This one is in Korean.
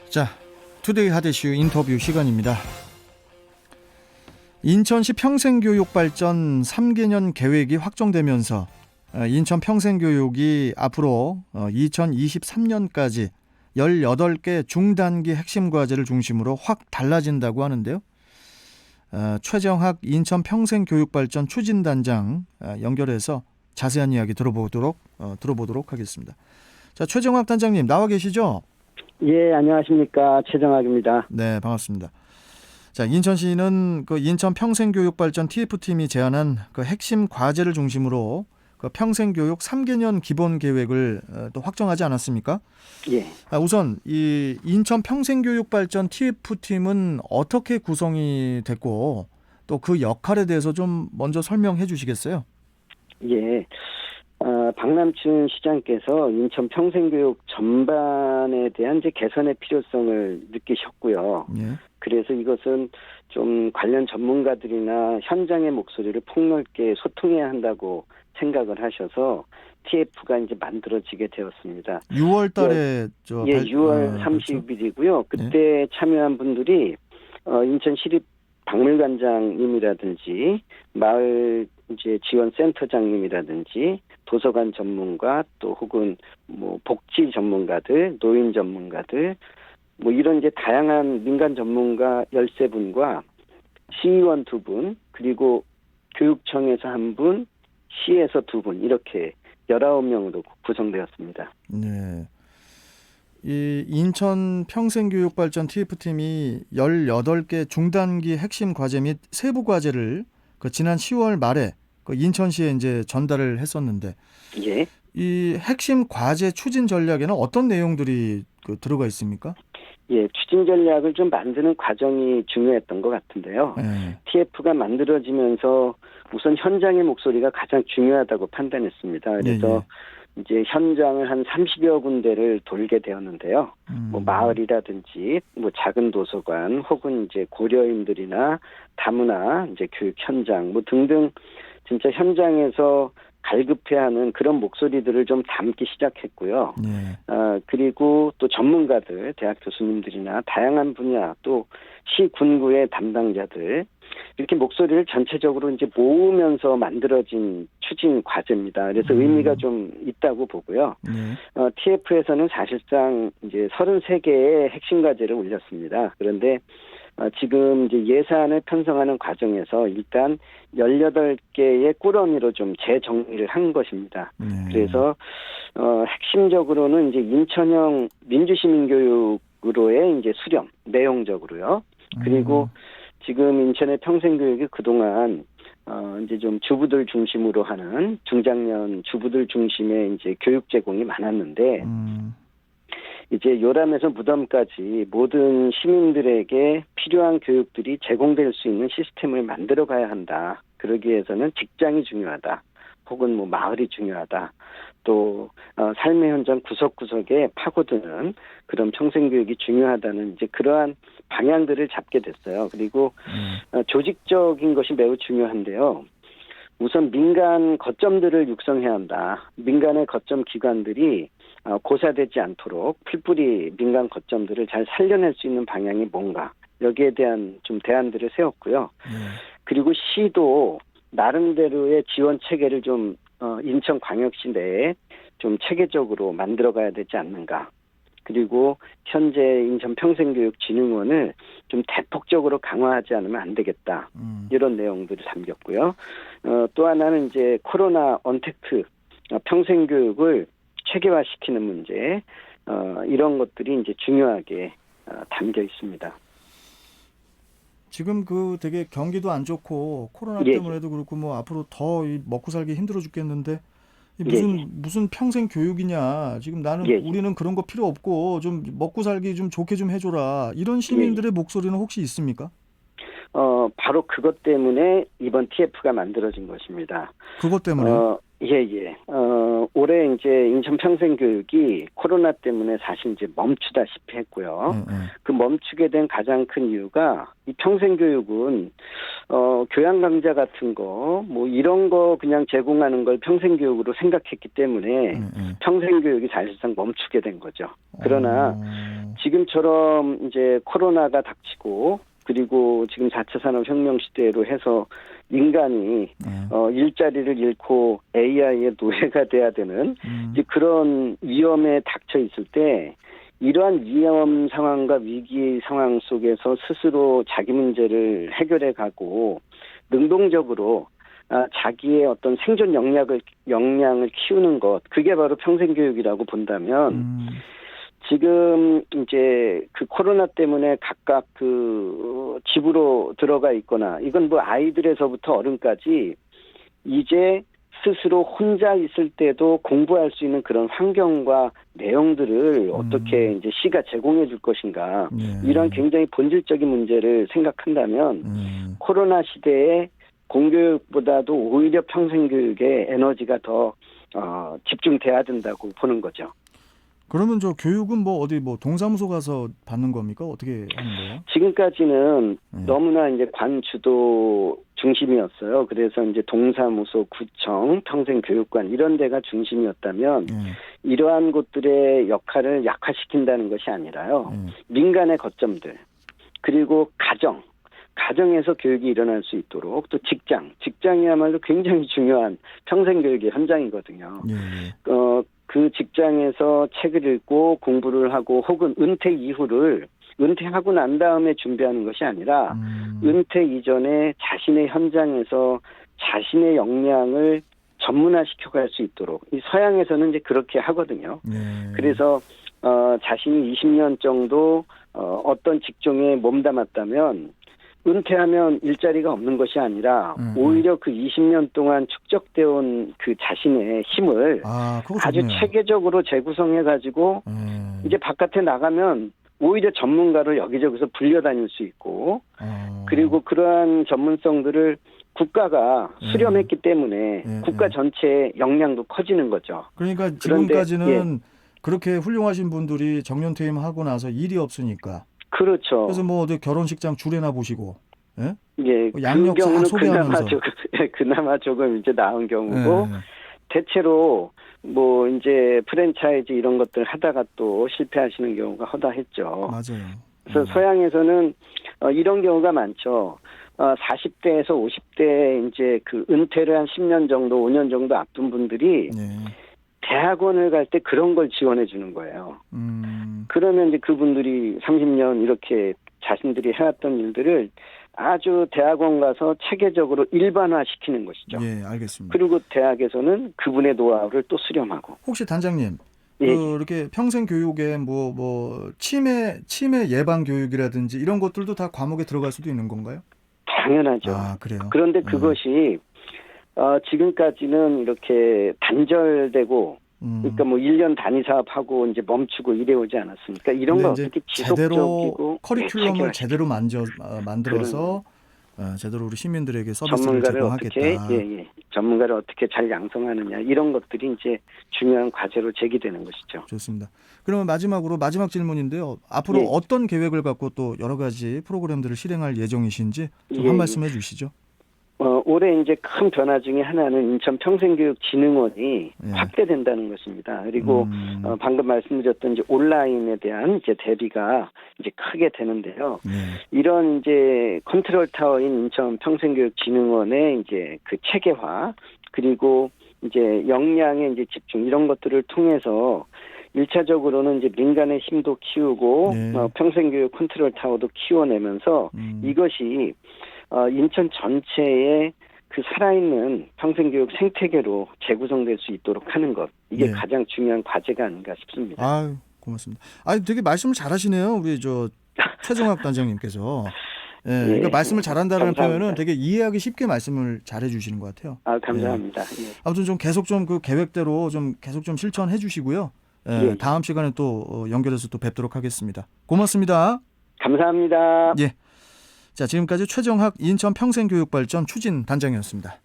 자, 투데이 핫이슈 인터뷰 시간입니다. 인천시 평생교육발전 3개년 계획이 확정되면서 인천 평생교육이 앞으로 2023년까지 18개 중단기 핵심 과제를 중심으로 확 달라진다고 하는데요. 최정학 인천 평생교육발전 추진단장 연결해서 자세한 이야기 들어보도록 하겠습니다. 자, 최정학 단장님 나와 계시죠? 예, 안녕하십니까. 최정학입니다. 네, 반갑습니다. 자, 인천시는 그 인천 평생교육발전 TF팀이 제안한 그 핵심 과제를 중심으로 그 평생교육 3개년 기본 계획을 또 확정하지 않았습니까? 예. 우선 이 인천 평생교육발전 TF팀은 어떻게 구성이 됐고 또 그 역할에 대해서 좀 먼저 설명해 주시겠어요? 예. 박남춘 시장께서 인천 평생교육 전반에 대한 이제 개선의 필요성을 느끼셨고요. 예. 그래서 이것은 좀 관련 전문가들이나 현장의 목소리를 폭넓게 소통해야 한다고 생각을 하셔서 TF가 이제 만들어지게 되었습니다. 6월 달에 6월 30일이고요. 그때 참여한 분들이 인천 시립 박물관장님이라든지 마을 이제 지원센터장님이라든지 도서관 전문가 또 혹은 뭐 복지 전문가들, 노인 전문가들 뭐 이런 이제 다양한 민간 전문가 13분과 시의원 2분 그리고 교육청에서 1분, 시에서 2분 이렇게 19명으로 구성되었습니다. 네. 이 인천 평생교육발전 TF팀이 18개 중단기 핵심 과제 및 세부 과제를 그 지난 10월 말에 그 인천시에 이제 전달을 했었는데, 예. 이 핵심 과제 추진 전략에는 어떤 내용들이 그 들어가 있습니까? 예, 추진 전략을 좀 만드는 과정이 중요했던 것 같은데요. 네. TF가 만들어지면서 우선 현장의 목소리가 가장 중요하다고 판단했습니다. 그래서 이제 현장을 한 30여 군데를 돌게 되었는데요. 뭐 마을이라든지 뭐 작은 도서관 혹은 이제 고려인들이나 다문화 이제 교육 현장 뭐 등등 진짜 현장에서 갈급해하는 그런 목소리들을 좀 담기 시작했고요. 네. 그리고 또 전문가들, 대학 교수님들이나 다양한 분야 또 시 군구의 담당자들 이렇게 목소리를 전체적으로 이제 모으면서 만들어진 추진 과제입니다. 그래서 의미가 좀 있다고 보고요. 네. TF에서는 사실상 이제 33개의 핵심 과제를 올렸습니다. 그런데 지금 이제 예산을 편성하는 과정에서 일단 18개의 꾸러미로 좀 재정리를 한 것입니다. 그래서 핵심적으로는 이제 인천형 민주시민교육으로의 이제 수렴 내용적으로요. 그리고 지금 인천의 평생교육이 그동안 이제 좀 주부들 중심으로 하는 중장년 주부들 중심의 이제 교육 제공이 많았는데 이제 요람에서 무덤까지 모든 시민들에게 필요한 교육들이 제공될 수 있는 시스템을 만들어 가야 한다. 그러기 위해서는 직장이 중요하다. 혹은 뭐 마을이 중요하다. 또 삶의 현장 구석구석에 파고드는 그런 평생교육이 중요하다는 이제 그러한 방향들을 잡게 됐어요. 그리고 조직적인 것이 매우 중요한데요. 우선 민간 거점들을 육성해야 한다. 민간의 거점 기관들이 고사되지 않도록 풀뿌리 민간 거점들을 잘 살려낼 수 있는 방향이 뭔가 여기에 대한 좀 대안들을 세웠고요. 그리고 시도 나름대로의 지원 체계를 좀 인천광역시 내에 좀 체계적으로 만들어가야 되지 않는가. 그리고 현재 인천평생교육진흥원을 좀 대폭적으로 강화하지 않으면 안 되겠다. 이런 내용들을 담겼고요. 또 하나는 이제 코로나 언택트 평생교육을 체계화시키는 문제 이런 것들이 이제 중요하게 담겨 있습니다. 지금 그 되게 경기도 안 좋고 코로나 때문에도 그렇고 뭐 앞으로 더 먹고 살기 힘들어 죽겠는데 무슨 평생 교육이냐. 지금 나는 우리는 그런 거 필요 없고 좀 먹고 살기 좀 좋게 좀 해줘라. 이런 시민들의 목소리는 혹시 있습니까? 바로 그것 때문에 이번 TF가 만들어진 것입니다. 그것 때문에? 예. 올해 이제 인천 평생교육이 코로나 때문에 사실 이제 멈추다시피 했고요. 그 멈추게 된 가장 큰 이유가 이 평생교육은 교양 강좌 같은 거 뭐 이런 거 그냥 제공하는 걸 평생교육으로 생각했기 때문에 평생교육이 사실상 멈추게 된 거죠. 그러나 지금처럼 이제 코로나가 닥치고 그리고 지금 4차 산업혁명 시대로 해서 인간이 일자리를 잃고 AI의 노예가 돼야 되는 이제 그런 위험에 닥쳐 있을 때 이러한 위험 상황과 위기 상황 속에서 스스로 자기 문제를 해결해 가고 능동적으로 자기의 어떤 생존 역량을 키우는 것, 그게 바로 평생교육이라고 본다면 지금 이제 그 코로나 때문에 각각 그 집으로 들어가 있거나 이건 뭐 아이들에서부터 어른까지 이제 스스로 혼자 있을 때도 공부할 수 있는 그런 환경과 내용들을 어떻게 이제 시가 제공해 줄 것인가 이런 굉장히 본질적인 문제를 생각한다면 코로나 시대에 공교육보다도 오히려 평생교육에 에너지가 더 집중돼야 된다고 보는 거죠. 그러면 저 교육은 뭐 어디 뭐 동사무소 가서 받는 겁니까? 어떻게 하는 거예요? 지금까지는 너무나 이제 관주도 중심이었어요. 그래서 이제 동사무소, 구청, 평생교육관 이런 데가 중심이었다면 이러한 곳들의 역할을 약화시킨다는 것이 아니라요. 민간의 거점들 그리고 가정에서 교육이 일어날 수 있도록 또 직장이야말로 굉장히 중요한 평생교육의 현장이거든요. 그 직장에서 책을 읽고 공부를 하고 혹은 은퇴하고 난 다음에 준비하는 것이 아니라 은퇴 이전에 자신의 현장에서 자신의 역량을 전문화시켜 갈 수 있도록 이 서양에서는 이제 그렇게 하거든요. 그래서 자신이 20년 정도 어떤 직종에 몸담았다면 은퇴하면 일자리가 없는 것이 아니라 오히려 그 20년 동안 축적되어 온 그 자신의 힘을 아주 체계적으로 재구성해가지고 이제 바깥에 나가면 오히려 전문가로 여기저기서 불려다닐 수 있고 그리고 그러한 전문성들을 국가가 수렴했기 때문에 국가 전체의 역량도 커지는 거죠. 그러니까 지금까지는 그렇게 훌륭하신 분들이 정년퇴임하고 나서 일이 없으니까 그렇죠. 그래서 뭐 어디 결혼식장 줄에나 보시고, 그 경우는 그나마 조금 이제 나은 경우고 대체로 뭐 이제 프랜차이즈 이런 것들 하다가 또 실패하시는 경우가 허다했죠. 맞아요. 그래서 서양에서는 이런 경우가 많죠. 40대에서 50대 이제 그 은퇴를 한 10년 정도, 5년 정도 앞둔 분들이 대학원을 갈 때 그런 걸 지원해 주는 거예요. 그러면 이제 그분들이 30년 이렇게 자신들이 해왔던 일들을 아주 대학원 가서 체계적으로 일반화시키는 것이죠. 예, 알겠습니다. 그리고 대학에서는 그분의 노하우를 또 수렴하고. 혹시 단장님, 이렇게 평생 교육에 뭐 치매 예방 교육이라든지 이런 것들도 다 과목에 들어갈 수도 있는 건가요? 당연하죠. 그래요? 그런데 그것이 지금까지는 이렇게 단절되고 그러니까 뭐 1년 단위 사업하고 이제 멈추고 이래오지 않았습니까? 이런 거 어떻게 지속적이고 커리큘럼을 제대로 만들어서 제대로 우리 시민들에게 서비스를 제공하겠다. 전문가를 어떻게 잘 양성하느냐 이런 것들이 이제 중요한 과제로 제기되는 것이죠. 좋습니다. 그러면 마지막 질문인데요. 앞으로 어떤 계획을 갖고 또 여러 가지 프로그램들을 실행할 예정이신지 좀 한 말씀 해주시죠. 올해 이제 큰 변화 중에 하나는 인천 평생교육진흥원이 확대된다는 것입니다. 그리고 방금 말씀드렸던 이제 온라인에 대한 이제 대비가 이제 크게 되는데요. 이런 이제 컨트롤 타워인 인천 평생교육진흥원의 이제 그 체계화 그리고 이제 역량의 이제 집중 이런 것들을 통해서 1차적으로는 이제 민간의 힘도 키우고 평생교육 컨트롤 타워도 키워내면서 이것이 인천 전체의 그 살아있는 평생교육 생태계로 재구성될 수 있도록 하는 것 이게 가장 중요한 과제가 아닌가 싶습니다. 고맙습니다. 되게 말씀을 잘하시네요, 우리 최정학 단장님께서. 그러니까 말씀을 잘한다는 표현은 되게 이해하기 쉽게 말씀을 잘해주시는 것 같아요. 감사합니다. 아무튼 좀 계속 그 계획대로 좀 계속 좀 실천해주시고요. 다음 시간에 또 연결해서 또 뵙도록 하겠습니다. 고맙습니다. 감사합니다. 자, 지금까지 최정학 인천 평생교육발전 추진 단장이었습니다.